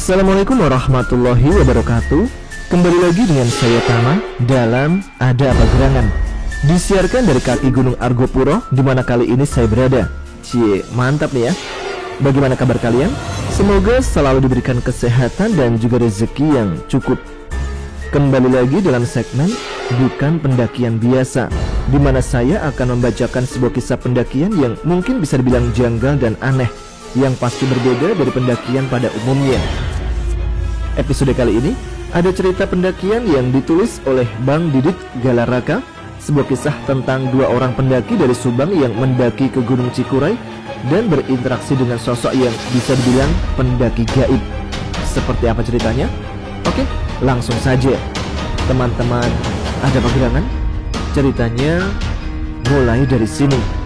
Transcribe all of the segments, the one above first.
Assalamualaikum warahmatullahi wabarakatuh. Kembali lagi dengan saya Tama dalam Ada Apa Gerangan. Disiarkan dari kaki Gunung Argopuro, di mana kali ini saya berada. Cie, mantap nih ya. Bagaimana kabar kalian? Semoga selalu diberikan kesehatan dan juga rezeki yang cukup. Kembali lagi dalam segmen Bukan Pendakian Biasa, di mana saya akan membacakan sebuah kisah pendakian yang mungkin bisa dibilang janggal dan aneh, yang pasti berbeda dari pendakian pada umumnya. Episode kali ini ada cerita pendakian yang ditulis oleh Bang Didit Galaraka, sebuah kisah tentang dua orang pendaki dari Subang yang mendaki ke Gunung Cikuray dan berinteraksi dengan sosok yang bisa dibilang pendaki gaib. Seperti apa ceritanya? Oke, langsung saja. Teman-teman, ada apa gerangan? Ceritanya mulai dari sini.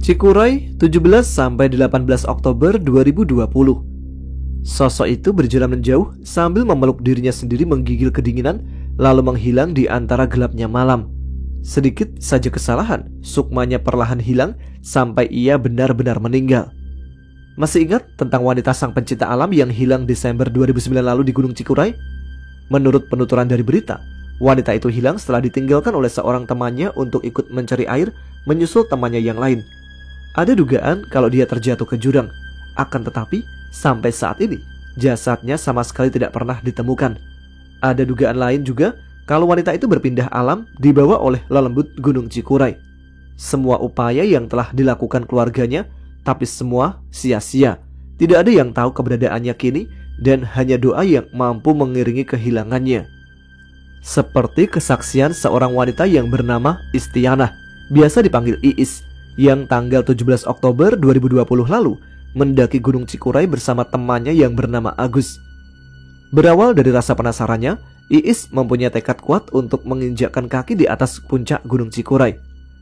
Cikuray, 17-18 Oktober 2020. Sosok itu berjalan menjauh sambil memeluk dirinya sendiri, menggigil kedinginan, lalu menghilang di antara gelapnya malam. Sedikit saja kesalahan, sukmanya perlahan hilang sampai ia benar-benar meninggal. Masih ingat tentang wanita sang pencinta alam yang hilang Desember 2009 lalu di Gunung Cikuray? Menurut penuturan dari berita, wanita itu hilang setelah ditinggalkan oleh seorang temannya untuk ikut mencari air menyusul temannya yang lain. Ada dugaan kalau dia terjatuh ke jurang. Akan tetapi, sampai saat ini, jasadnya sama sekali tidak pernah ditemukan. Ada dugaan lain juga kalau wanita itu berpindah alam dibawa oleh lelembut Gunung Cikuray. Semua upaya yang telah dilakukan keluarganya, tapi semua sia-sia. Tidak ada yang tahu keberadaannya kini, dan hanya doa yang mampu mengiringi kehilangannya. Seperti kesaksian seorang wanita yang bernama Istianah, biasa dipanggil Iis, yang tanggal 17 Oktober 2020 lalu mendaki Gunung Cikuray bersama temannya yang bernama Agus. Berawal dari rasa penasarannya, Iis mempunyai tekad kuat untuk menginjakkan kaki di atas puncak Gunung Cikuray,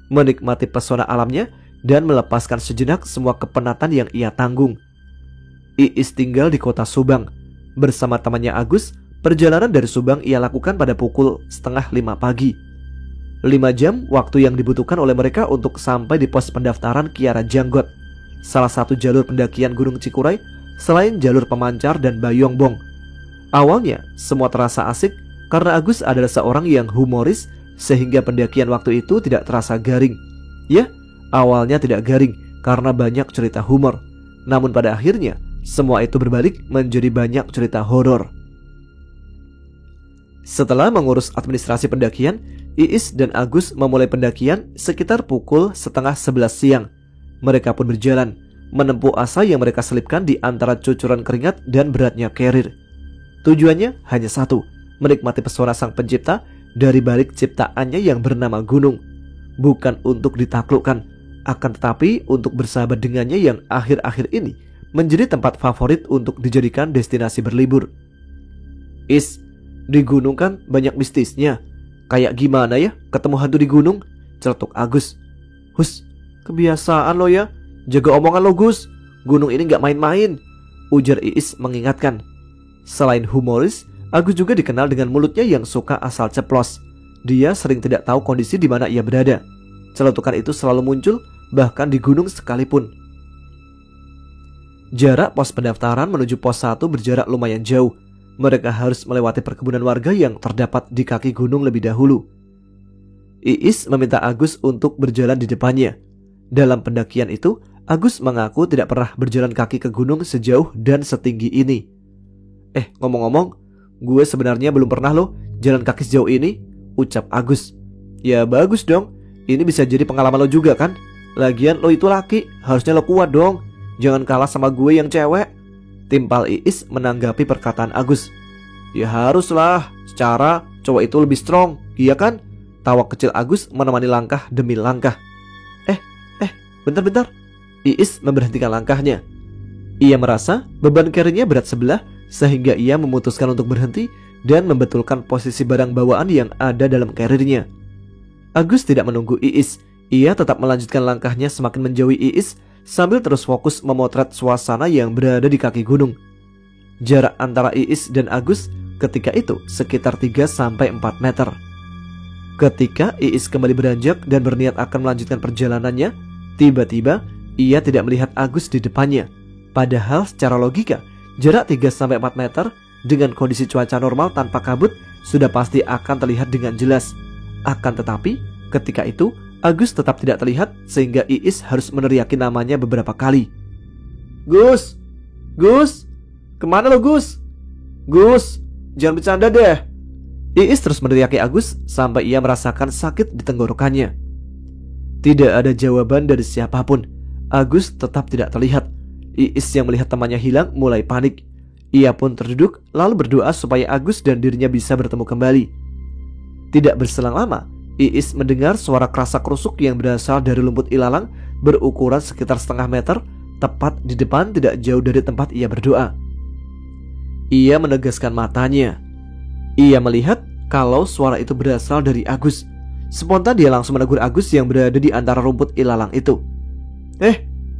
menikmati pesona alamnya dan melepaskan sejenak semua kepenatan yang ia tanggung. Iis tinggal di kota Subang. Bersama temannya Agus, perjalanan dari Subang ia lakukan pada pukul 4:30 pagi. 5 jam waktu yang dibutuhkan oleh mereka untuk sampai di pos pendaftaran Kiara Janggot, salah satu jalur pendakian Gunung Cikuray selain jalur Pemancar dan Bayongbong. Awalnya semua terasa asik karena Agus adalah seorang yang humoris, sehingga pendakian waktu itu tidak terasa garing. Ya, awalnya tidak garing karena banyak cerita humor. Namun pada akhirnya semua itu berbalik menjadi banyak cerita horor. Setelah mengurus administrasi pendakian, Iis dan Agus memulai pendakian sekitar pukul 10:30 siang. Mereka pun berjalan, menempuh asa yang mereka selipkan di antara cucuran keringat dan beratnya karir. Tujuannya hanya satu, menikmati pesona sang pencipta dari balik ciptaannya yang bernama gunung. Bukan untuk ditaklukkan, akan tetapi untuk bersahabat dengannya yang akhir-akhir ini menjadi tempat favorit untuk dijadikan destinasi berlibur. Is, di gunung kan banyak mistisnya. Kayak gimana ya ketemu hantu di gunung? Celetuk Agus. Hus, kebiasaan lo ya. Jaga omongan lo Gus. Gunung ini gak main-main, ujar Iis mengingatkan. Selain humoris, Agus juga dikenal dengan mulutnya yang suka asal ceplos. Dia sering tidak tahu kondisi di mana ia berada. Celetukan itu selalu muncul, bahkan di gunung sekalipun. Jarak pos pendaftaran menuju pos 1 berjarak lumayan jauh. Mereka harus melewati perkebunan warga yang terdapat di kaki gunung lebih dahulu. Iis meminta Agus untuk berjalan di depannya. Dalam pendakian itu, Agus mengaku tidak pernah berjalan kaki ke gunung sejauh dan setinggi ini. Ngomong-ngomong, gue sebenarnya belum pernah loh jalan kaki sejauh ini, ucap Agus. Ya bagus dong, ini bisa jadi pengalaman lo juga kan. Lagian lo itu laki, harusnya lo kuat dong. Jangan kalah sama gue yang cewek, timpal Iis menanggapi perkataan Agus. Ya haruslah, secara cowok itu lebih strong, iya kan? Tawa kecil Agus menemani langkah demi langkah. Bentar-bentar. Iis memberhentikan langkahnya. Ia merasa beban karirnya berat sebelah, sehingga ia memutuskan untuk berhenti dan membetulkan posisi barang bawaan yang ada dalam karirnya. Agus tidak menunggu Iis. Ia tetap melanjutkan langkahnya semakin menjauhi Iis, sambil terus fokus memotret suasana yang berada di kaki gunung. Jarak antara Iis dan Agus ketika itu sekitar 3-4 meter. Ketika Iis kembali beranjak dan berniat akan melanjutkan perjalanannya, tiba-tiba ia tidak melihat Agus di depannya. Padahal secara logika, jarak 3-4 meter dengan kondisi cuaca normal tanpa kabut sudah pasti akan terlihat dengan jelas. Akan tetapi, ketika itu Agus tetap tidak terlihat sehingga Iis harus meneriaki namanya beberapa kali. "Gus! Gus! Kemana lo, Gus? Gus, jangan bercanda deh." Iis terus meneriaki Agus sampai ia merasakan sakit di tenggorokannya. Tidak ada jawaban dari siapapun. Agus tetap tidak terlihat. Iis yang melihat temannya hilang mulai panik. Ia pun terduduk lalu berdoa supaya Agus dan dirinya bisa bertemu kembali. Tidak berselang lama, Iis mendengar suara kerasak-kerusuk yang berasal dari lumpur ilalang berukuran sekitar setengah meter, tepat di depan tidak jauh dari tempat ia berdoa. Ia menegaskan matanya. Ia melihat kalau suara itu berasal dari Agus. Spontan dia langsung menegur Agus yang berada di antara rumput ilalang itu.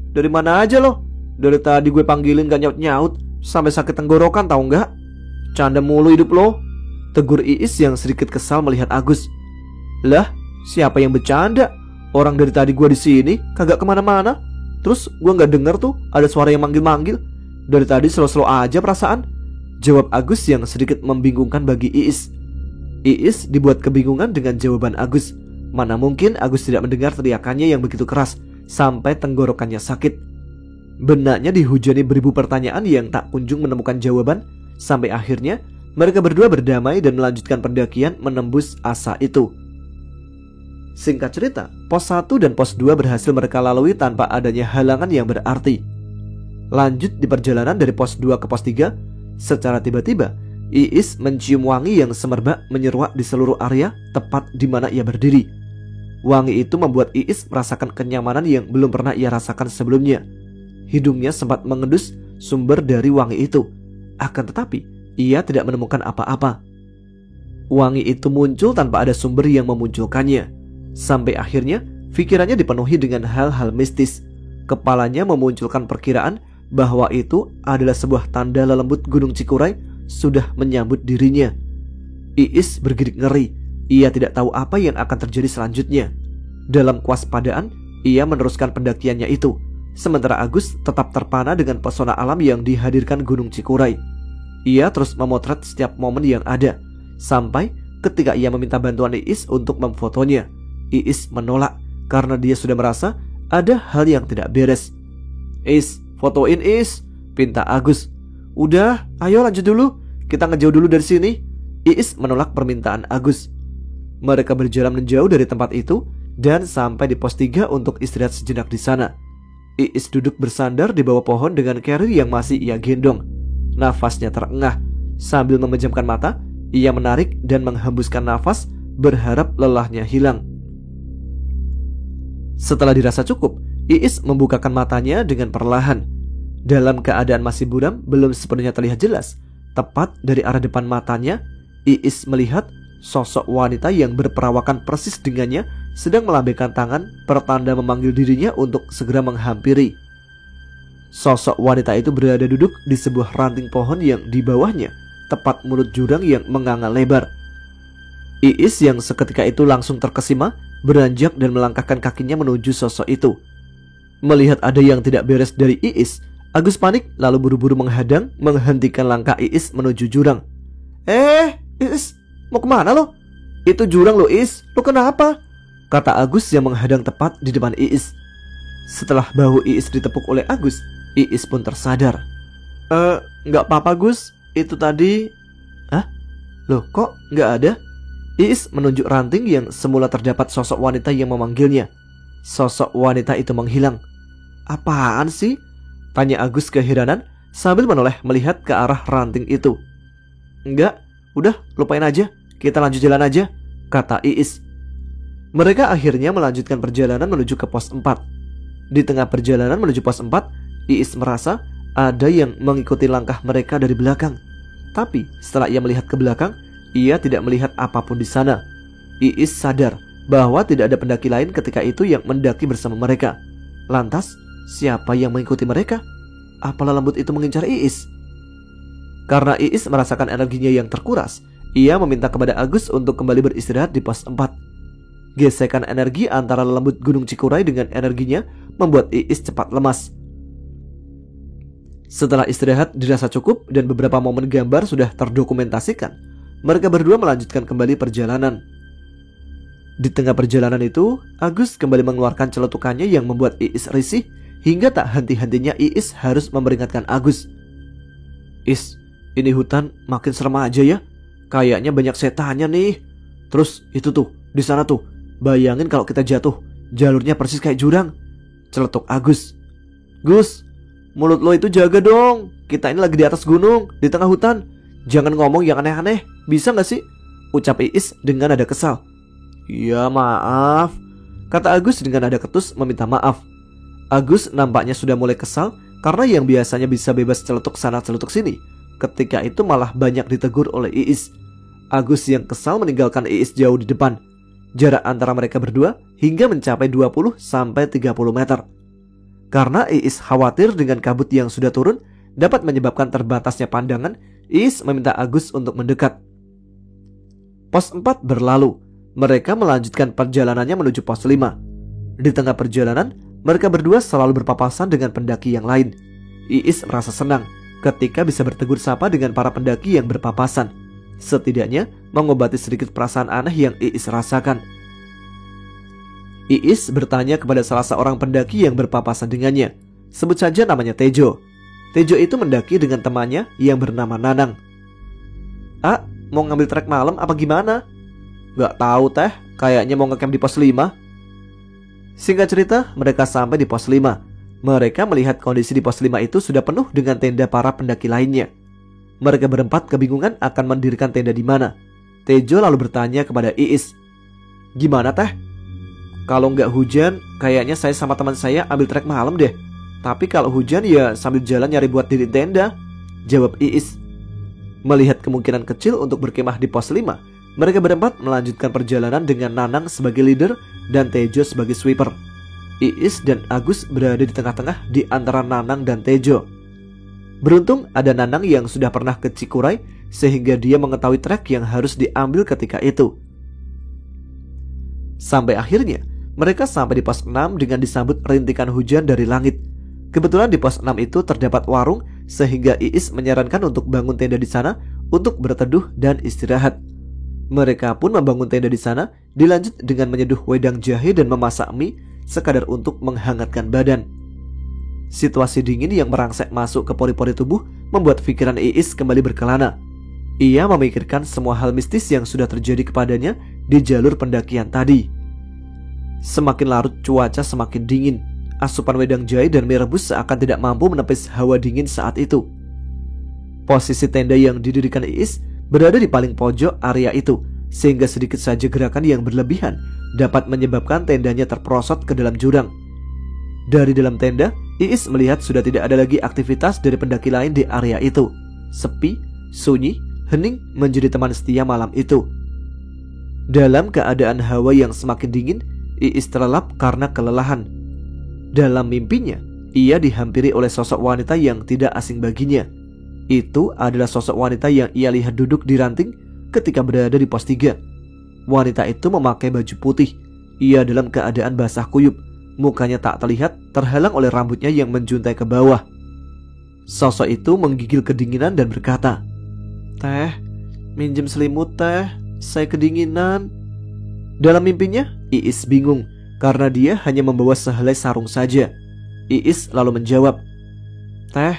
Dari mana aja lo? Dari tadi gue panggilin gak nyaut-nyaut, sampai sakit tenggorokan tahu nggak? Canda mulu hidup lo," tegur Iis yang sedikit kesal melihat Agus. "Lah, siapa yang bercanda? Orang dari tadi gue di sini kagak kemana-mana. Terus gue nggak denger tuh ada suara yang manggil-manggil. Dari tadi slow-slow aja perasaan," jawab Agus yang sedikit membingungkan bagi Iis. Iis dibuat kebingungan dengan jawaban Agus. Mana mungkin Agus tidak mendengar teriakannya yang begitu keras sampai tenggorokannya sakit. Benaknya dihujani beribu pertanyaan yang tak kunjung menemukan jawaban. Sampai akhirnya mereka berdua berdamai dan melanjutkan pendakian menembus asa itu. Singkat cerita, pos 1 dan pos 2 berhasil mereka lalui tanpa adanya halangan yang berarti. Lanjut di perjalanan dari pos 2 ke pos 3, secara tiba-tiba Iis mencium wangi yang semerbak menyeruak di seluruh area tepat di mana ia berdiri. Wangi itu membuat Iis merasakan kenyamanan yang belum pernah ia rasakan sebelumnya. Hidungnya sempat mengendus sumber dari wangi itu. Akan tetapi, ia tidak menemukan apa-apa. Wangi itu muncul tanpa ada sumber yang memunculkannya. Sampai akhirnya, pikirannya dipenuhi dengan hal-hal mistis. Kepalanya memunculkan perkiraan bahwa itu adalah sebuah tanda lelembut Gunung Cikuray sudah menyambut dirinya. Iis bergidik ngeri. Ia tidak tahu apa yang akan terjadi selanjutnya. Dalam kewaspadaan, ia meneruskan pendakiannya itu. Sementara Agus tetap terpana dengan pesona alam yang dihadirkan Gunung Cikuray. Ia terus memotret setiap momen yang ada. Sampai ketika ia meminta bantuan Iis untuk memfotonya, Iis menolak karena dia sudah merasa ada hal yang tidak beres. "Iis, fotoin Iis," pinta Agus. "Udah, ayo lanjut dulu. Kita ngejauh dulu dari sini." Iis menolak permintaan Agus. Mereka berjalan menjauh dari tempat itu dan sampai di pos 3 untuk istirahat sejenak di sana. Iis duduk bersandar di bawah pohon dengan carrier yang masih ia gendong. Nafasnya terengah. Sambil memejamkan mata, ia menarik dan menghembuskan nafas berharap lelahnya hilang. Setelah dirasa cukup, Iis membukakan matanya dengan perlahan. Dalam keadaan masih buram, belum sepenuhnya terlihat jelas. Tepat dari arah depan matanya, Iis melihat sosok wanita yang berperawakan persis dengannya sedang melambaikan tangan pertanda memanggil dirinya untuk segera menghampiri. Sosok wanita itu berada duduk di sebuah ranting pohon yang di bawahnya tepat mulut jurang yang menganga lebar. Iis yang seketika itu langsung terkesima, beranjak dan melangkahkan kakinya menuju sosok itu. Melihat ada yang tidak beres dari Iis, Agus panik lalu buru-buru menghadang, menghentikan langkah Iis menuju jurang. Iis, mau kemana lo? Itu jurang lo, Iis. Lo kenapa?" kata Agus yang menghadang tepat di depan Iis. Setelah bahu Iis ditepuk oleh Agus, Iis pun tersadar. Nggak apa-apa Gus, itu tadi." "Hah? Loh kok nggak ada?" Iis menunjuk ranting yang semula terdapat sosok wanita yang memanggilnya. Sosok wanita itu menghilang. "Apaan sih?" tanya Agus keheranan sambil menoleh melihat ke arah ranting itu. "Enggak, udah lupain aja, kita lanjut jalan aja," kata Iis. Mereka akhirnya melanjutkan perjalanan menuju ke pos 4. Di tengah perjalanan menuju pos 4, Iis merasa ada yang mengikuti langkah mereka dari belakang. Tapi setelah ia melihat ke belakang, ia tidak melihat apapun di sana. Iis sadar bahwa tidak ada pendaki lain ketika itu yang mendaki bersama mereka. Lantas, siapa yang mengikuti mereka? Apa lembut itu mengincar Iis? Karena Iis merasakan energinya yang terkuras, ia meminta kepada Agus untuk kembali beristirahat di pos 4. Gesekan energi antara lembut Gunung Cikuray dengan energinya membuat Iis cepat lemas. Setelah istirahat dirasa cukup dan beberapa momen gambar sudah terdokumentasikan, mereka berdua melanjutkan kembali perjalanan. Di tengah perjalanan itu, Agus kembali mengeluarkan celetukannya yang membuat Iis risih hingga tak henti-hentinya Iis harus memperingatkan Agus. "Is, ini hutan makin serem aja ya. Kayaknya banyak setannya nih. Terus itu tuh, di sana tuh. Bayangin kalau kita jatuh, jalurnya persis kayak jurang," celetuk Agus. "Gus, mulut lo itu jaga dong. Kita ini lagi di atas gunung, di tengah hutan. Jangan ngomong yang aneh-aneh, bisa gak sih?" ucap Iis dengan nada kesal. "Iya, maaf," kata Agus dengan nada ketus meminta maaf. Agus nampaknya sudah mulai kesal karena yang biasanya bisa bebas celetuk sana celetuk sini, ketika itu malah banyak ditegur oleh Iis. Agus yang kesal meninggalkan Iis jauh di depan. Jarak antara mereka berdua hingga mencapai 20-30 meter. Karena Iis khawatir dengan kabut yang sudah turun dapat menyebabkan terbatasnya pandangan, Iis meminta Agus untuk mendekat. Pos 4 berlalu. Mereka melanjutkan perjalanannya menuju pos 5. Di tengah perjalanan, mereka berdua selalu berpapasan dengan pendaki yang lain. Iis merasa senang ketika bisa bertegur sapa dengan para pendaki yang berpapasan. Setidaknya mengobati sedikit perasaan aneh yang Iis rasakan. Iis bertanya kepada salah seorang pendaki yang berpapasan dengannya. Sebut saja namanya Tejo. Tejo itu mendaki dengan temannya yang bernama Nanang. "Ah, mau ngambil trek malam apa gimana?" "Gak tahu teh, kayaknya mau ngecamp di pos 5. Singkat cerita, mereka sampai di pos 5. Mereka melihat kondisi di pos 5 itu sudah penuh dengan tenda para pendaki lainnya. Mereka berempat kebingungan akan mendirikan tenda di mana. Tejo lalu bertanya kepada Iis, "Gimana teh? Kalau nggak hujan, kayaknya saya sama teman saya ambil trek malam deh. Tapi kalau hujan ya sambil jalan nyari buat diri tenda," jawab Iis. Melihat kemungkinan kecil untuk berkemah di pos 5, mereka berempat melanjutkan perjalanan dengan Nanang sebagai leader dan Tejo sebagai sweeper. Iis dan Agus berada di tengah-tengah di antara Nanang dan Tejo. Beruntung ada Nanang yang sudah pernah ke Cikuray sehingga dia mengetahui trek yang harus diambil ketika itu. Sampai akhirnya mereka sampai di pos 6 dengan disambut rintikan hujan dari langit. Kebetulan di pos 6 itu terdapat warung sehingga Iis menyarankan untuk bangun tenda di sana untuk berteduh dan istirahat. Mereka pun membangun tenda di sana, dilanjut dengan menyeduh wedang jahe dan memasak mie sekadar untuk menghangatkan badan. Situasi dingin yang merangsek masuk ke pori-pori tubuh membuat pikiran Iis kembali berkelana. Ia memikirkan semua hal mistis yang sudah terjadi kepadanya di jalur pendakian tadi. Semakin larut cuaca semakin dingin. Asupan wedang jahe dan mie rebus seakan tidak mampu menepis hawa dingin saat itu. Posisi tenda yang didirikan Iis berada di paling pojok area itu, sehingga sedikit saja gerakan yang berlebihan dapat menyebabkan tendanya terperosot ke dalam jurang. Dari dalam tenda, Iis melihat sudah tidak ada lagi aktivitas dari pendaki lain di area itu. Sepi, sunyi, hening menjadi teman setia malam itu. Dalam keadaan hawa yang semakin dingin, Iis terlelap karena kelelahan. Dalam mimpinya, ia dihampiri oleh sosok wanita yang tidak asing baginya. Itu adalah sosok wanita yang ia lihat duduk di ranting ketika berada di pos 3. Wanita itu memakai baju putih. Ia dalam keadaan basah kuyup. Mukanya tak terlihat, terhalang oleh rambutnya yang menjuntai ke bawah. Sosok itu menggigil kedinginan dan berkata, "Teh, minjem selimut teh, saya kedinginan." Dalam mimpinya, Iis bingung karena dia hanya membawa sehelai sarung saja. Iis lalu menjawab, "Teh,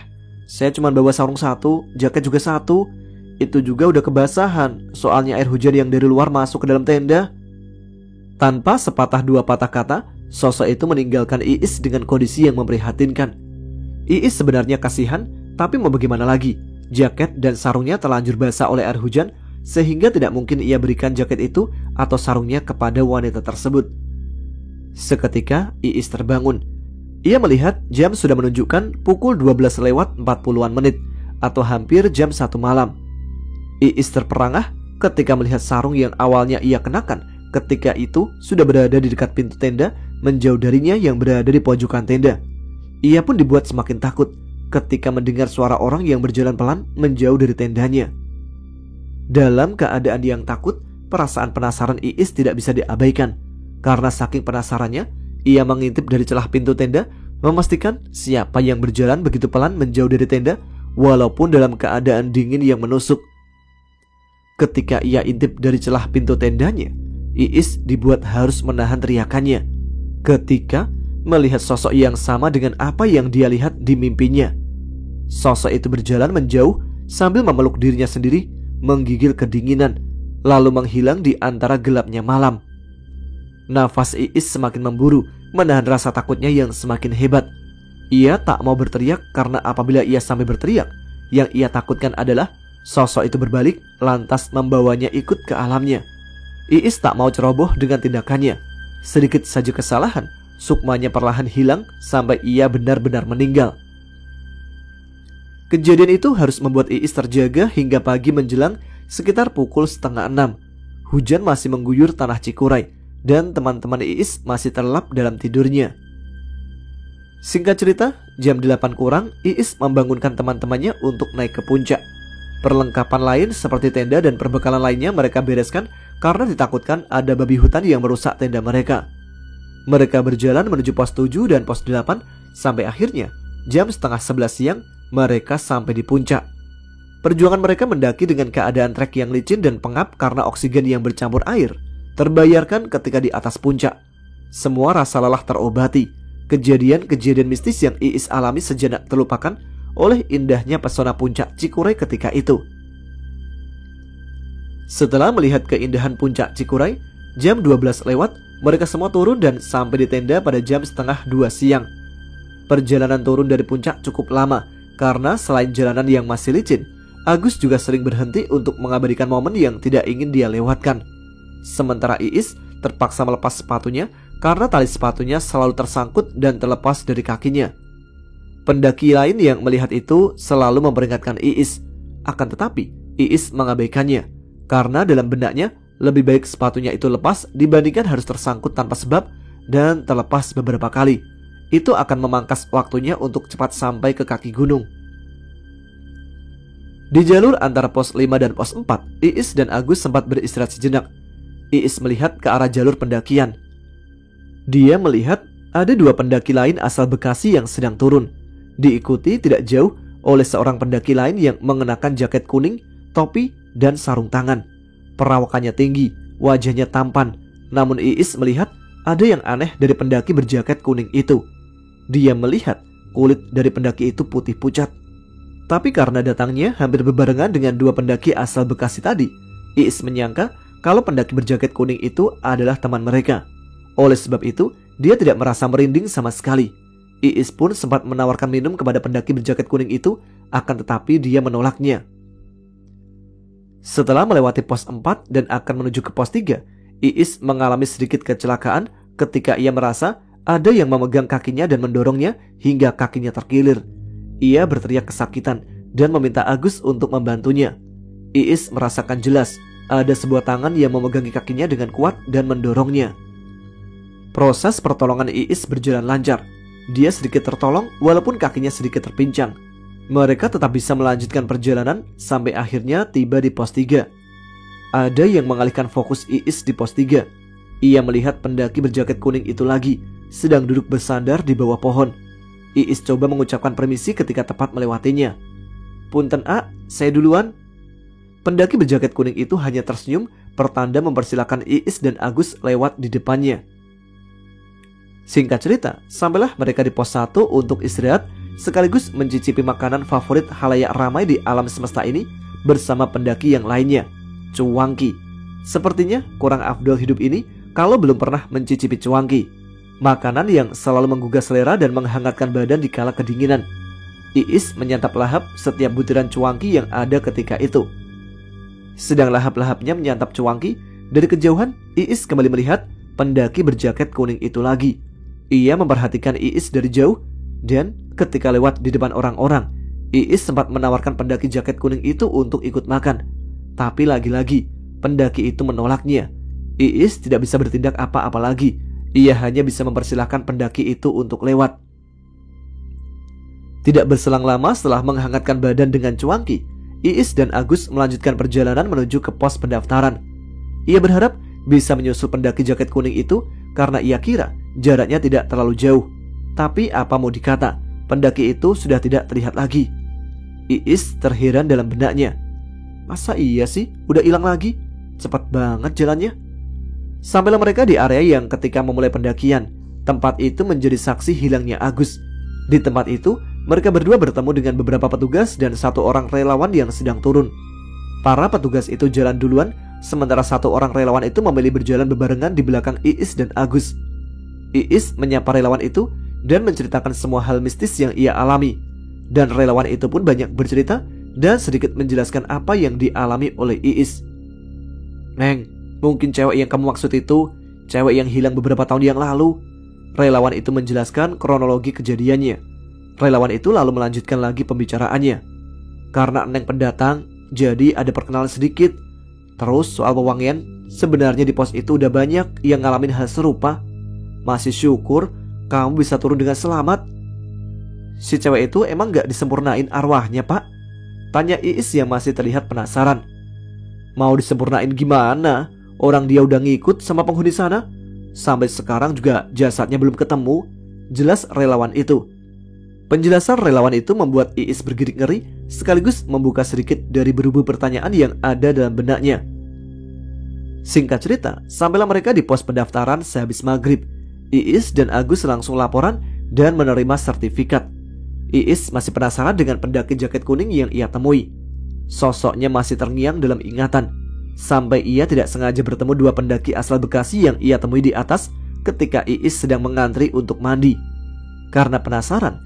saya cuma bawa sarung satu, jaket juga satu. Itu juga udah kebasahan, soalnya air hujan yang dari luar masuk ke dalam tenda." Tanpa sepatah dua patah kata, sosok itu meninggalkan Iis dengan kondisi yang memprihatinkan. Iis sebenarnya kasihan, tapi mau bagaimana lagi? Jaket dan sarungnya terlanjur basah oleh air hujan, sehingga tidak mungkin ia berikan jaket itu atau sarungnya kepada wanita tersebut. Seketika Iis terbangun. Ia melihat jam sudah menunjukkan pukul 12:40 atau hampir jam 1 malam. Iis terperangah ketika melihat sarung yang awalnya ia kenakan ketika itu sudah berada di dekat pintu tenda, menjauh darinya yang berada di pojokan tenda. Ia pun dibuat semakin takut. ketika mendengar suara orang yang berjalan pelan menjauh dari tendanya. Dalam keadaan yang takut, perasaan penasaran Iis tidak bisa diabaikan. Karena saking penasarannya, ia mengintip dari celah pintu tenda, memastikan siapa yang berjalan begitu pelan menjauh dari tenda, walaupun dalam keadaan dingin yang menusuk. Ketika ia intip dari celah pintu tendanya, Iis dibuat harus menahan teriakannya ketika melihat sosok yang sama dengan apa yang dia lihat di mimpinya. Sosok itu berjalan menjauh sambil memeluk dirinya sendiri, menggigil kedinginan, lalu menghilang di antara gelapnya malam. Nafas Iis semakin memburu, menahan rasa takutnya yang semakin hebat. Ia tak mau berteriak karena apabila ia sampai berteriak, yang ia takutkan adalah sosok itu berbalik lantas membawanya ikut ke alamnya. Iis tak mau ceroboh dengan tindakannya. Sedikit saja kesalahan, sukmanya perlahan hilang sampai ia benar-benar meninggal. Kejadian itu harus membuat Iis terjaga hingga pagi menjelang sekitar pukul 5:30. Hujan masih mengguyur tanah Cikuray dan teman-teman Iis masih terlelap dalam tidurnya. Singkat cerita, jam 8 kurang, Iis membangunkan teman-temannya untuk naik ke puncak. Perlengkapan lain seperti tenda dan perbekalan lainnya mereka bereskan karena ditakutkan ada babi hutan yang merusak tenda mereka. Mereka berjalan menuju pos 7 dan pos 8 sampai akhirnya jam 10:30 siang mereka sampai di puncak. Perjuangan mereka mendaki dengan keadaan trek yang licin dan pengap karena oksigen yang bercampur air terbayarkan ketika di atas puncak. Semua rasa lelah terobati. Kejadian-kejadian mistis yang Iis alami sejenak terlupakan oleh indahnya pesona puncak Cikuray ketika itu. Setelah melihat keindahan puncak Cikuray, jam 12 lewat, mereka semua turun dan sampai di tenda pada jam 1:30 siang. Perjalanan turun dari puncak cukup lama karena selain jalanan yang masih licin, Agus juga sering berhenti untuk mengabadikan momen yang tidak ingin dia lewatkan. Sementara Iis terpaksa melepas sepatunya karena tali sepatunya selalu tersangkut dan terlepas dari kakinya. Pendaki lain yang melihat itu selalu memperingatkan Iis, akan tetapi Iis mengabaikannya karena dalam benaknya lebih baik sepatunya itu lepas dibandingkan harus tersangkut tanpa sebab dan terlepas beberapa kali. Itu akan memangkas waktunya untuk cepat sampai ke kaki gunung. Di jalur antara pos 5 dan pos 4, Iis dan Agus sempat beristirahat sejenak. Iis melihat ke arah jalur pendakian. Dia melihat ada 2 pendaki lain asal Bekasi yang sedang turun, diikuti tidak jauh oleh seorang pendaki lain yang mengenakan jaket kuning, topi, dan sarung tangan. Perawakannya tinggi, wajahnya tampan. Namun Iis melihat ada yang aneh dari pendaki berjaket kuning itu. Dia melihat kulit dari pendaki itu putih pucat. Tapi karena datangnya hampir berbarengan dengan 2 pendaki asal Bekasi tadi, Iis menyangka kalau pendaki berjaket kuning itu adalah teman mereka. Oleh sebab itu, dia tidak merasa merinding sama sekali. Iis pun sempat menawarkan minum kepada pendaki berjaket kuning itu, akan tetapi dia menolaknya. Setelah melewati pos 4 dan akan menuju ke pos 3, Iis mengalami sedikit kecelakaan ketika ia merasa ada yang memegang kakinya dan mendorongnya hingga kakinya terkilir. Ia berteriak kesakitan dan meminta Agus untuk membantunya. Iis merasakan jelas ada sebuah tangan yang memegangi kakinya dengan kuat dan mendorongnya. Proses pertolongan Iis berjalan lancar. Dia sedikit tertolong walaupun kakinya sedikit terpincang. Mereka tetap bisa melanjutkan perjalanan sampai akhirnya tiba di pos 3. Ada yang mengalihkan fokus Iis di pos 3. Ia melihat pendaki berjaket kuning itu lagi, sedang duduk bersandar di bawah pohon. Iis coba mengucapkan permisi ketika tepat melewatinya. "Punten A, saya duluan." Pendaki berjaket kuning itu hanya tersenyum, pertanda mempersilahkan Iis dan Agus lewat di depannya. Singkat cerita, sampailah mereka di pos 1 untuk istirahat, sekaligus mencicipi makanan favorit halayak ramai di alam semesta ini bersama pendaki yang lainnya, cuangki. Sepertinya kurang afdol hidup ini kalau belum pernah mencicipi cuangki, makanan yang selalu menggugah selera dan menghangatkan badan di kala kedinginan. Iis menyantap lahap setiap butiran cuangki yang ada ketika itu. Sedang lahap-lahapnya menyantap cuangki, dari kejauhan Iis kembali melihat pendaki berjaket kuning itu lagi. Ia memperhatikan Iis dari jauh, dan ketika lewat di depan orang-orang, Iis sempat menawarkan pendaki jaket kuning itu untuk ikut makan. Tapi lagi-lagi pendaki itu menolaknya. Iis tidak bisa bertindak apa-apa lagi. Ia hanya bisa mempersilahkan pendaki itu untuk lewat. Tidak berselang lama setelah menghangatkan badan dengan cuanki, Iis dan Agus melanjutkan perjalanan menuju ke pos pendaftaran. Ia berharap bisa menyusul pendaki jaket kuning itu karena ia kira jaraknya tidak terlalu jauh. Tapi apa mau dikata, pendaki itu sudah tidak terlihat lagi. Iis terheran dalam benaknya. Masa iya sih udah hilang lagi? Cepat banget jalannya. Sampailah mereka di area yang ketika memulai pendakian, tempat itu menjadi saksi hilangnya Agus. Di tempat itu mereka berdua bertemu dengan beberapa petugas dan satu orang relawan yang sedang turun. Para petugas itu jalan duluan, sementara satu orang relawan itu memilih berjalan bebarengan di belakang Iis dan Agus. Iis menyapa relawan itu dan menceritakan semua hal mistis yang ia alami. Dan relawan itu pun banyak bercerita dan sedikit menjelaskan apa yang dialami oleh Iis. Neng, mungkin cewek yang kamu maksud itu cewek yang hilang beberapa tahun yang lalu. Relawan itu menjelaskan kronologi kejadiannya. Relawan itu lalu melanjutkan lagi pembicaraannya. Karena Neng pendatang, jadi ada perkenalan sedikit. Terus soal pewangian, sebenarnya di pos itu udah banyak yang ngalamin hal serupa. Masih syukur kamu bisa turun dengan selamat. Si cewek itu emang gak disempurnain arwahnya, Pak? Tanya Iis yang masih terlihat penasaran. Mau disempurnain gimana? Orang dia udah ngikut sama penghuni sana. Sampai sekarang juga jasadnya belum ketemu. Jelas relawan itu. Penjelasan relawan itu membuat Iis bergidik ngeri, sekaligus membuka sedikit dari berbagai pertanyaan yang ada dalam benaknya. Singkat cerita, sampailah mereka di pos pendaftaran sehabis maghrib. Iis dan Agus langsung laporan dan menerima sertifikat. Iis masih penasaran dengan pendaki jaket kuning yang ia temui. Sosoknya masih terngiang dalam ingatan, sampai ia tidak sengaja bertemu dua pendaki asal Bekasi yang ia temui di atas ketika Iis sedang mengantri untuk mandi. Karena penasaran,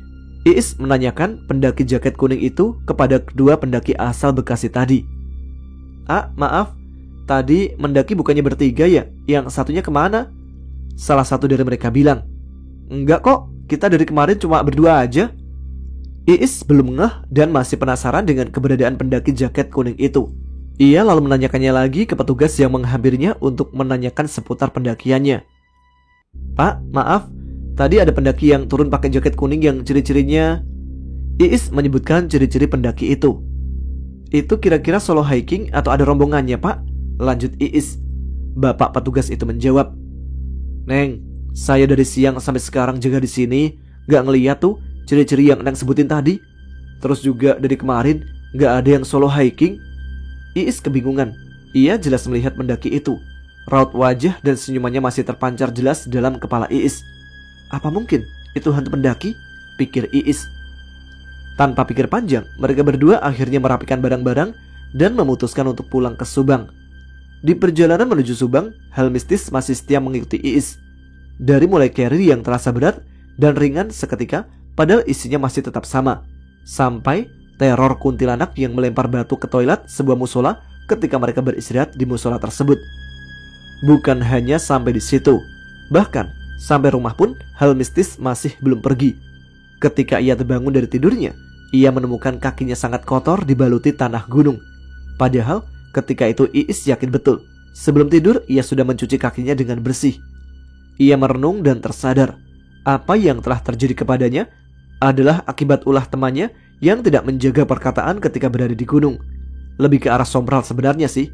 Iis menanyakan pendaki jaket kuning itu kepada kedua pendaki asal Bekasi tadi. Maaf, tadi mendaki bukannya bertiga ya? Yang satunya kemana? Salah satu dari mereka bilang, enggak kok, kita dari kemarin cuma berdua aja. Iis belum ngeh dan masih penasaran dengan keberadaan pendaki jaket kuning itu. Ia lalu menanyakannya lagi ke petugas yang menghampirinya untuk menanyakan seputar pendakiannya. Pak, maaf, tadi ada pendaki yang turun pakai jaket kuning yang ciri-cirinya. Iis menyebutkan ciri-ciri pendaki itu. Itu kira-kira solo hiking atau ada rombongannya, Pak? Lanjut Iis. Bapak petugas itu menjawab, Neng, saya dari siang sampai sekarang jaga di sini, gak ngeliat tuh ciri-ciri yang Neng sebutin tadi. Terus juga dari kemarin gak ada yang solo hiking. Iis kebingungan. Ia jelas melihat pendaki itu. Raut wajah dan senyumannya masih terpancar jelas dalam kepala Iis. Apa mungkin itu hantu pendaki? Pikir Iis. Tanpa pikir panjang, mereka berdua akhirnya merapikan barang-barang dan memutuskan untuk pulang ke Subang. Di perjalanan menuju Subang, hal mistis masih setia mengikuti Iis. Dari mulai carry yang terasa berat dan ringan seketika, padahal isinya masih tetap sama, sampai teror kuntilanak yang melempar batu ke toilet sebuah musola ketika mereka beristirahat di musola tersebut. Bukan hanya sampai di situ, bahkan sampai rumah pun hal mistis masih belum pergi. Ketika ia terbangun dari tidurnya, ia menemukan kakinya sangat kotor dibaluti tanah gunung. Padahal ketika itu Iis yakin betul, sebelum tidur ia sudah mencuci kakinya dengan bersih. Ia merenung dan tersadar, apa yang telah terjadi kepadanya adalah akibat ulah temannya yang tidak menjaga perkataan ketika berada di gunung. Lebih ke arah sombral sebenarnya sih.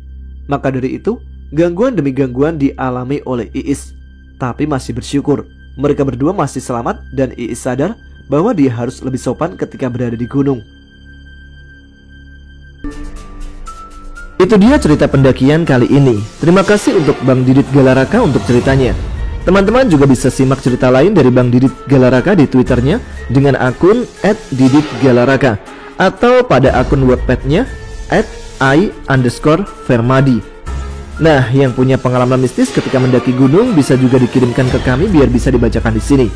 Maka dari itu, gangguan demi gangguan dialami oleh Iis. Tapi masih bersyukur, mereka berdua masih selamat dan Iis sadar bahwa dia harus lebih sopan ketika berada di gunung. Itu dia cerita pendakian kali ini. Terima kasih untuk Bang Didit Galaraka untuk ceritanya. Teman-teman juga bisa simak cerita lain dari Bang Didit Galaraka di Twitternya dengan akun @diditgalaraka atau pada akun Wattpad-nya @i_fermadi. Nah, yang punya pengalaman mistis ketika mendaki gunung bisa juga dikirimkan ke kami biar bisa dibacakan di sini.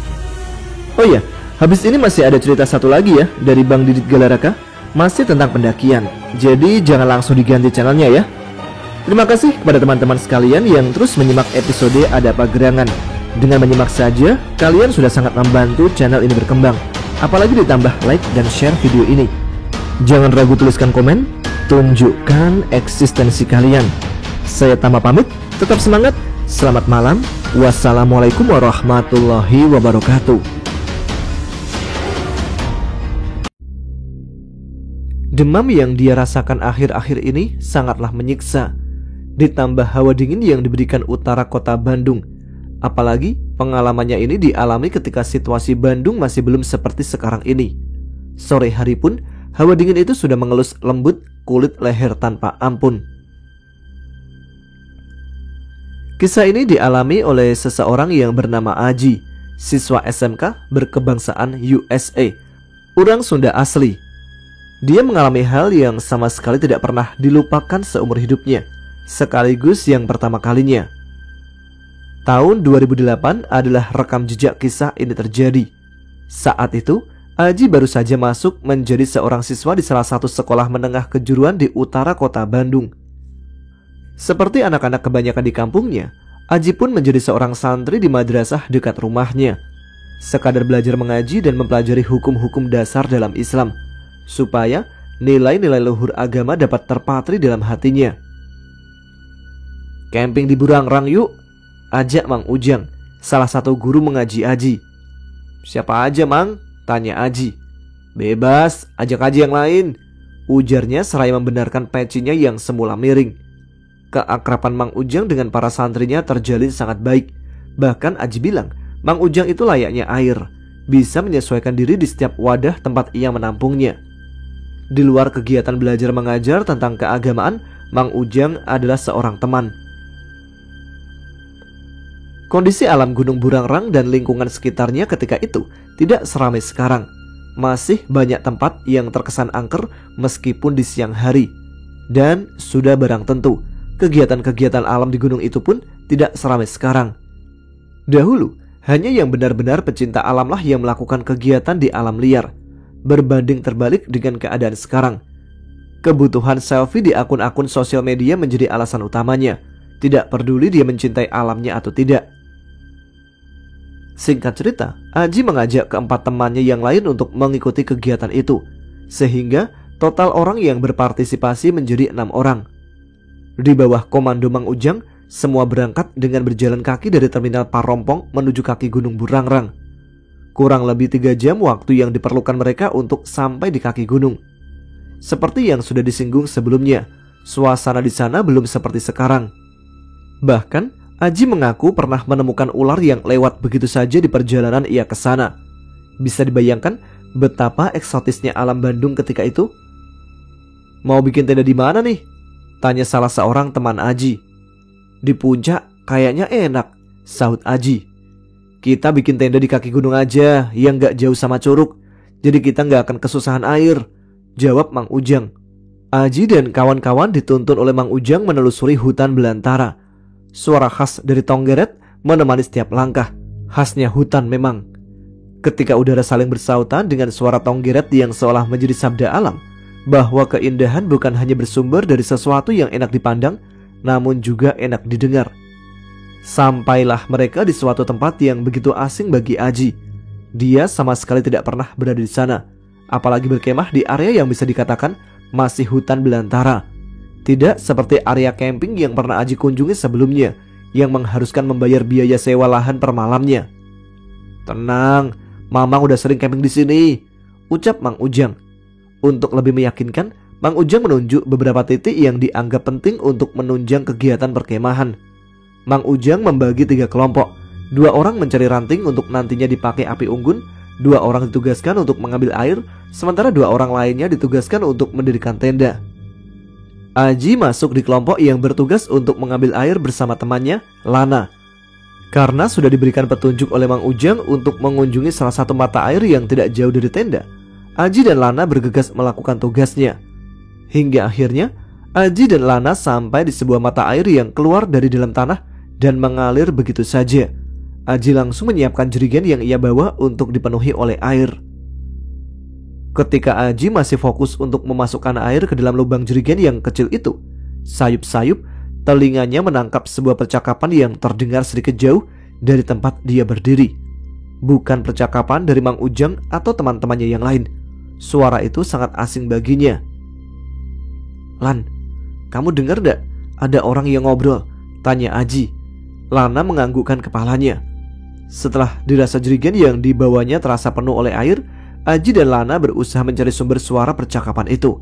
Oh iya, habis ini masih ada cerita satu lagi ya dari Bang Didit Galaraka, masih tentang pendakian. Jadi jangan langsung diganti channelnya ya. Terima kasih kepada teman-teman sekalian yang terus menyimak episode Ada Apa Gerangan. Dengan menyimak saja, kalian sudah sangat membantu channel ini berkembang. Apalagi ditambah like dan share video ini. Jangan ragu tuliskan komen, tunjukkan eksistensi kalian. Saya Tama pamit, tetap semangat, selamat malam, wassalamualaikum warahmatullahi wabarakatuh. Demam yang dia rasakan akhir-akhir ini sangatlah menyiksa. Ditambah hawa dingin yang diberikan utara kota Bandung. Apalagi pengalamannya ini dialami ketika situasi Bandung masih belum seperti sekarang ini. Sore hari pun hawa dingin itu sudah mengelus lembut kulit leher tanpa ampun. Kisah ini dialami oleh seseorang yang bernama Aji, siswa SMK berkebangsaan USA, orang Sunda asli. Dia mengalami hal yang sama sekali tidak pernah dilupakan seumur hidupnya, sekaligus yang pertama kalinya. Tahun 2008 adalah rekam jejak kisah ini terjadi. Saat itu, Aji baru saja masuk menjadi seorang siswa di salah satu sekolah menengah kejuruan di utara kota Bandung. Seperti anak-anak kebanyakan di kampungnya, Aji pun menjadi seorang santri di madrasah dekat rumahnya, sekadar belajar mengaji dan mempelajari hukum-hukum dasar dalam Islam, supaya nilai-nilai luhur agama dapat terpatri dalam hatinya. "Camping di Burangrang yuk," ajak Mang Ujang, salah satu guru mengaji Aji. "Siapa aja, Mang?" tanya Aji. "Bebas, ajak aja yang lain," ujarnya seraya membenarkan pecinya yang semula miring. Keakraban Mang Ujang dengan para santrinya terjalin sangat baik. Bahkan Aji bilang Mang Ujang itu layaknya air, bisa menyesuaikan diri di setiap wadah tempat ia menampungnya. Di luar kegiatan belajar mengajar tentang keagamaan, Mang Ujang adalah seorang teman. Kondisi alam Gunung Burangrang dan lingkungan sekitarnya ketika itu tidak seramai sekarang. Masih banyak tempat yang terkesan angker meskipun di siang hari. Dan sudah barang tentu, kegiatan-kegiatan alam di gunung itu pun tidak seramai sekarang. Dahulu, hanya yang benar-benar pecinta alamlah yang melakukan kegiatan di alam liar. Berbanding terbalik dengan keadaan sekarang, kebutuhan selfie di akun-akun sosial media menjadi alasan utamanya. Tidak peduli dia mencintai alamnya atau tidak. Singkat cerita, Aji mengajak keempat temannya yang lain untuk mengikuti kegiatan itu, sehingga total orang yang berpartisipasi menjadi 6 orang. Di bawah komando Mang Ujang, semua berangkat dengan berjalan kaki dari terminal Parompong menuju kaki Gunung Burangrang. Kurang lebih 3 jam waktu yang diperlukan mereka untuk sampai di kaki gunung. Seperti yang sudah disinggung sebelumnya, suasana di sana belum seperti sekarang. Bahkan Aji mengaku pernah menemukan ular yang lewat begitu saja di perjalanan ia ke sana. Bisa dibayangkan betapa eksotisnya alam Bandung ketika itu? "Mau bikin tenda di mana nih?" tanya salah seorang teman Aji. "Di puncak kayaknya enak," sahut Aji. "Kita bikin tenda di kaki gunung aja yang gak jauh sama Curug, jadi kita gak akan kesusahan air," jawab Mang Ujang. Aji dan kawan-kawan dituntun oleh Mang Ujang menelusuri hutan belantara. Suara khas dari Tonggeret menemani setiap langkah. Khasnya hutan memang. Ketika udara saling bersautan dengan suara Tonggeret yang seolah menjadi sabda alam, bahwa keindahan bukan hanya bersumber dari sesuatu yang enak dipandang, namun juga enak didengar. Sampailah mereka di suatu tempat yang begitu asing bagi Aji. Dia sama sekali tidak pernah berada di sana, apalagi berkemah di area yang bisa dikatakan masih hutan belantara. Tidak seperti area camping yang pernah Aji kunjungi sebelumnya, yang mengharuskan membayar biaya sewa lahan per malamnya. "Tenang, Mamang udah sering camping di sini," ucap Mang Ujang. Untuk lebih meyakinkan, Mang Ujang menunjuk beberapa titik yang dianggap penting untuk menunjang kegiatan perkemahan. Mang Ujang membagi 3 kelompok. 2 orang mencari ranting untuk nantinya dipakai api unggun, 2 orang ditugaskan untuk mengambil air, sementara 2 orang lainnya ditugaskan untuk mendirikan tenda. Aji masuk di kelompok yang bertugas untuk mengambil air bersama temannya, Lana. Karena sudah diberikan petunjuk oleh Mang Ujang untuk mengunjungi salah satu mata air yang tidak jauh dari tenda, Aji dan Lana bergegas melakukan tugasnya. Hingga akhirnya Aji dan Lana sampai di sebuah mata air yang keluar dari dalam tanah dan mengalir begitu saja. Aji langsung menyiapkan jerigen yang ia bawa untuk dipenuhi oleh air. Ketika Aji masih fokus untuk memasukkan air ke dalam lubang jerigen yang kecil itu, sayup-sayup telinganya menangkap sebuah percakapan yang terdengar sedikit jauh dari tempat dia berdiri. Bukan percakapan dari Mang Ujang atau teman-temannya yang lain. Suara itu sangat asing baginya. "Lan, kamu dengar gak? Ada orang yang ngobrol," tanya Aji. Lana menganggukkan kepalanya. Setelah dirasa jerigen yang dibawanya terasa penuh oleh air, Aji dan Lana berusaha mencari sumber suara percakapan itu.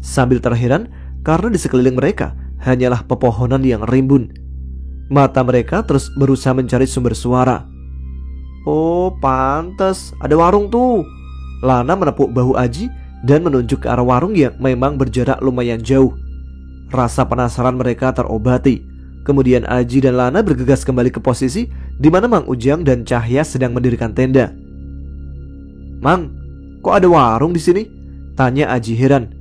sambil terheran karena di sekeliling mereka hanyalah pepohonan yang rimbun. Mata mereka terus berusaha mencari sumber suara. Oh, pantas ada warung tuh. Lana menepuk bahu Aji dan menunjuk ke arah warung yang memang berjarak lumayan jauh. Rasa penasaran mereka terobati. Kemudian Aji dan Lana bergegas kembali ke posisi di mana Mang Ujang dan Cahya sedang mendirikan tenda. "Mang, kok ada warung di sini?" tanya Aji heran.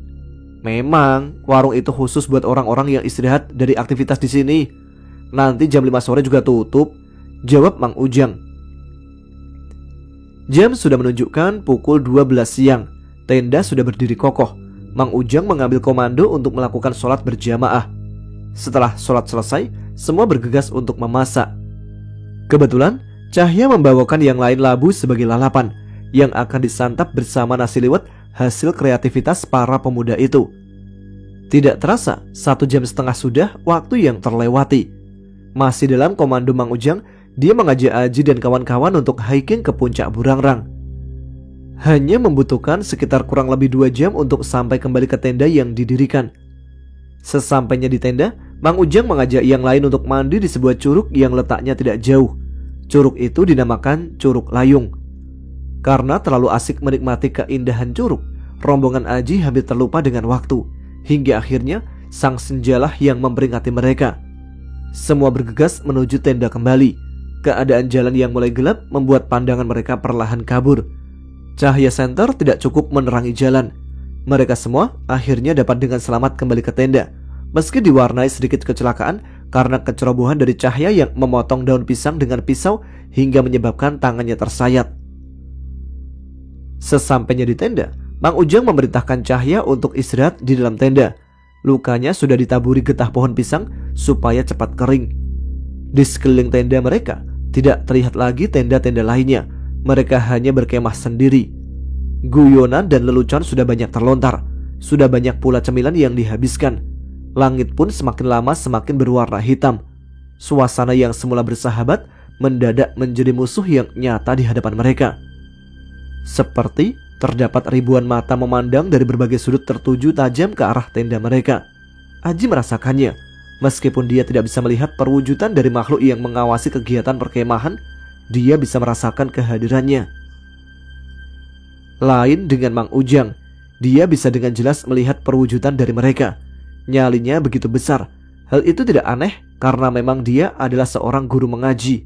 "Memang, warung itu khusus buat orang-orang yang istirahat dari aktivitas di sini. Nanti jam 5 sore juga tutup," jawab Mang Ujang. Jam sudah menunjukkan pukul 12 siang. Tenda sudah berdiri kokoh. Mang Ujang mengambil komando untuk melakukan sholat berjamaah. Setelah sholat selesai, semua bergegas untuk memasak. Kebetulan, Cahya membawakan yang lain labu sebagai lalapan yang akan disantap bersama nasi liwet hasil kreativitas para pemuda itu. Tidak terasa, 1,5 jam sudah waktu yang terlewati. Masih dalam komando Mang Ujang, dia mengajak Aji dan kawan-kawan untuk hiking ke puncak Burangrang. Hanya membutuhkan sekitar kurang lebih 2 jam untuk sampai kembali ke tenda yang didirikan. Sesampainya di tenda, Mang Ujang mengajak yang lain untuk mandi di sebuah curug yang letaknya tidak jauh. Curug itu dinamakan Curug Layung. Karena terlalu asik menikmati keindahan curug, rombongan Aji hampir terlupa dengan waktu. Hingga akhirnya sang senjalah yang memperingati mereka. Semua bergegas menuju tenda kembali. Keadaan jalan yang mulai gelap membuat pandangan mereka perlahan kabur. Cahaya senter tidak cukup menerangi jalan. Mereka semua akhirnya dapat dengan selamat kembali ke tenda, meski diwarnai sedikit kecelakaan karena kecerobohan dari Cahya yang memotong daun pisang dengan pisau hingga menyebabkan tangannya tersayat. Sesampainya di tenda, Mang Ujang memerintahkan Cahya untuk istirahat di dalam tenda. Lukanya sudah ditaburi getah pohon pisang supaya cepat kering. Di sekeliling tenda mereka tidak terlihat lagi tenda-tenda lainnya. Mereka hanya berkemah sendiri. Guyonan dan lelucon sudah banyak terlontar. Sudah banyak pula cemilan yang dihabiskan. Langit pun semakin lama semakin berwarna hitam. Suasana yang semula bersahabat mendadak menjadi musuh yang nyata di hadapan mereka. Seperti terdapat ribuan mata memandang dari berbagai sudut tertuju tajam ke arah tenda mereka. Aji merasakannya. Meskipun dia tidak bisa melihat perwujudan dari makhluk yang mengawasi kegiatan perkemahan, dia bisa merasakan kehadirannya. Lain dengan Mang Ujang, dia bisa dengan jelas melihat perwujudan dari mereka. Nyalinya begitu besar. Hal itu tidak aneh karena memang dia adalah seorang guru mengaji.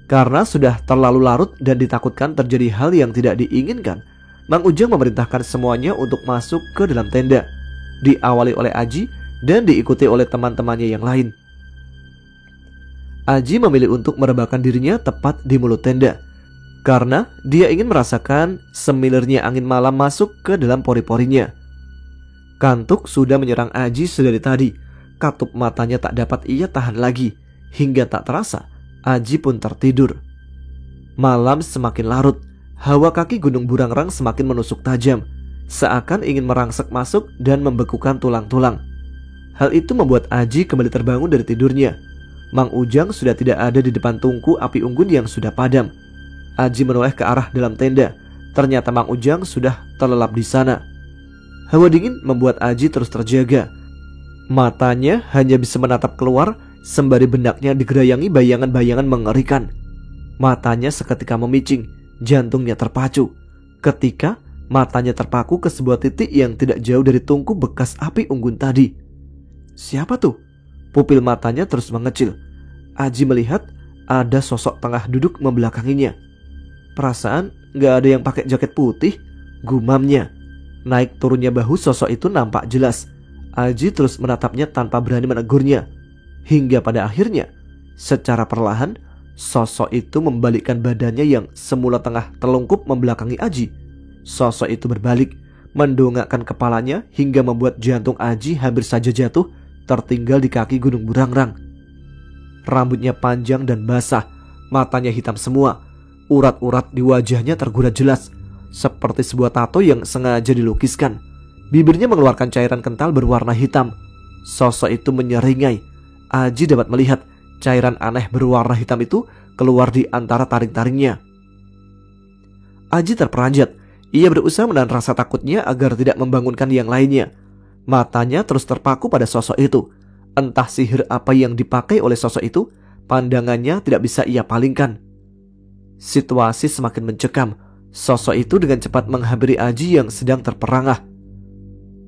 Karena sudah terlalu larut dan ditakutkan terjadi hal yang tidak diinginkan, Mang Ujang memerintahkan semuanya untuk masuk ke dalam tenda, diawali oleh Aji dan diikuti oleh teman-temannya yang lain. Aji memilih untuk merebahkan dirinya tepat di mulut tenda, karena dia ingin merasakan semilirnya angin malam masuk ke dalam pori-porinya. Kantuk sudah menyerang Aji sedari tadi. Katup matanya tak dapat ia tahan lagi. Hingga tak terasa, Aji pun tertidur. Malam semakin larut. Hawa kaki Gunung Burangrang semakin menusuk tajam, seakan ingin merangsek masuk dan membekukan tulang-tulang. Hal itu membuat Aji kembali terbangun dari tidurnya. Mang Ujang sudah tidak ada di depan tungku api unggun yang sudah padam. Aji menoleh ke arah dalam tenda. Ternyata Mang Ujang sudah terlelap di sana. Hawa dingin membuat Aji terus terjaga. Matanya hanya bisa menatap keluar sembari benaknya digerayangi bayangan-bayangan mengerikan. Matanya seketika memicing, jantungnya terpacu ketika matanya terpaku ke sebuah titik yang tidak jauh dari tungku bekas api unggun tadi. Siapa tuh? Pupil matanya terus mengecil. Aji melihat ada sosok tengah duduk membelakanginya. Perasaan gak ada yang pakai jaket putih, gumamnya. Naik turunnya bahu sosok itu nampak jelas. Aji terus menatapnya tanpa berani menegurnya. Hingga pada akhirnya, secara perlahan, sosok itu membalikkan badannya yang semula tengah telungkup membelakangi Aji. Sosok itu berbalik, mendongakkan kepalanya hingga membuat jantung Aji hampir saja jatuh, tertinggal di kaki Gunung Burangrang. Rambutnya panjang dan basah, matanya hitam semua. Urat-urat di wajahnya tergurat jelas, seperti sebuah tato yang sengaja dilukiskan. Bibirnya mengeluarkan cairan kental berwarna hitam. Sosok itu menyeringai. Aji dapat melihat cairan aneh berwarna hitam itu keluar di antara taring-taringnya. Aji terperanjat. Ia berusaha menahan rasa takutnya agar tidak membangunkan yang lainnya. Matanya terus terpaku pada sosok itu. Entah sihir apa yang dipakai oleh sosok itu, pandangannya tidak bisa ia palingkan. Situasi semakin mencekam. Sosok itu dengan cepat menghampiri Aji yang sedang terperangah.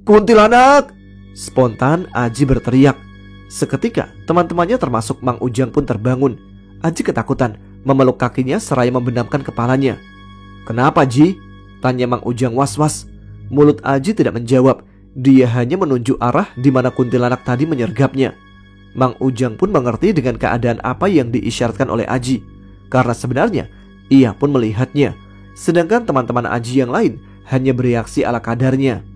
"Kuntilanak!" Spontan Aji berteriak. Seketika teman-temannya termasuk Mang Ujang pun terbangun. Aji ketakutan memeluk kakinya seraya membenamkan kepalanya. "Kenapa, Ji?" tanya Mang Ujang was-was. Mulut Aji tidak menjawab. Dia hanya menunjuk arah di mana kuntilanak tadi menyergapnya. Mang Ujang pun mengerti dengan keadaan apa yang diisyaratkan oleh Aji, karena sebenarnya ia pun melihatnya. Sedangkan teman-teman Aji yang lain hanya bereaksi ala kadarnya.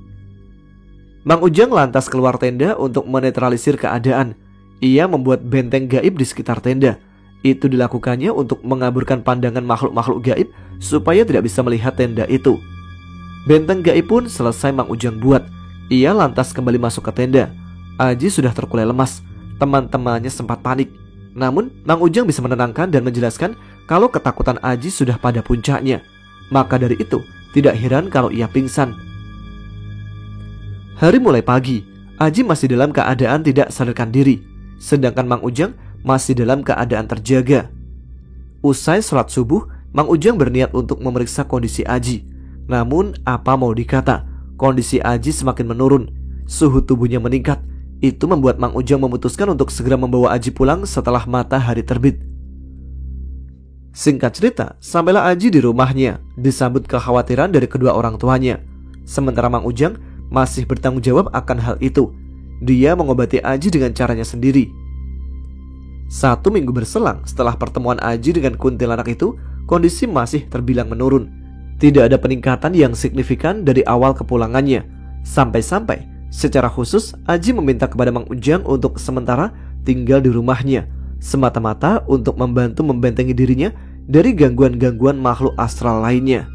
Mang Ujang lantas keluar tenda untuk menetralisir keadaan. Ia membuat benteng gaib di sekitar tenda. Itu dilakukannya untuk mengaburkan pandangan makhluk-makhluk gaib supaya tidak bisa melihat tenda itu. Benteng gaib pun selesai Mang Ujang buat. Ia lantas kembali masuk ke tenda. Aji sudah terkulai lemas. Teman-temannya sempat panik. Namun Mang Ujang bisa menenangkan dan menjelaskan kalau ketakutan Aji sudah pada puncaknya. Maka dari itu tidak heran kalau ia pingsan. Hari mulai pagi. Aji masih dalam keadaan tidak sadarkan diri, sedangkan Mang Ujang masih dalam keadaan terjaga. Usai sholat subuh, Mang Ujang berniat untuk memeriksa kondisi Aji. Namun apa mau dikata, kondisi Aji semakin menurun. Suhu tubuhnya meningkat. Itu membuat Mang Ujang memutuskan untuk segera membawa Aji pulang setelah matahari terbit. Singkat cerita, sampailah Aji di rumahnya, disambut kekhawatiran dari kedua orang tuanya. Sementara Mang Ujang masih bertanggung jawab akan hal itu. Dia mengobati Aji dengan caranya sendiri. 1 minggu berselang setelah pertemuan Aji dengan kuntilanak itu, kondisi masih terbilang menurun. Tidak ada peningkatan yang signifikan dari awal kepulangannya. Sampai-sampai secara khusus Aji meminta kepada Mang Ujang untuk sementara tinggal di rumahnya, semata-mata untuk membantu membentengi dirinya dari gangguan-gangguan makhluk astral lainnya.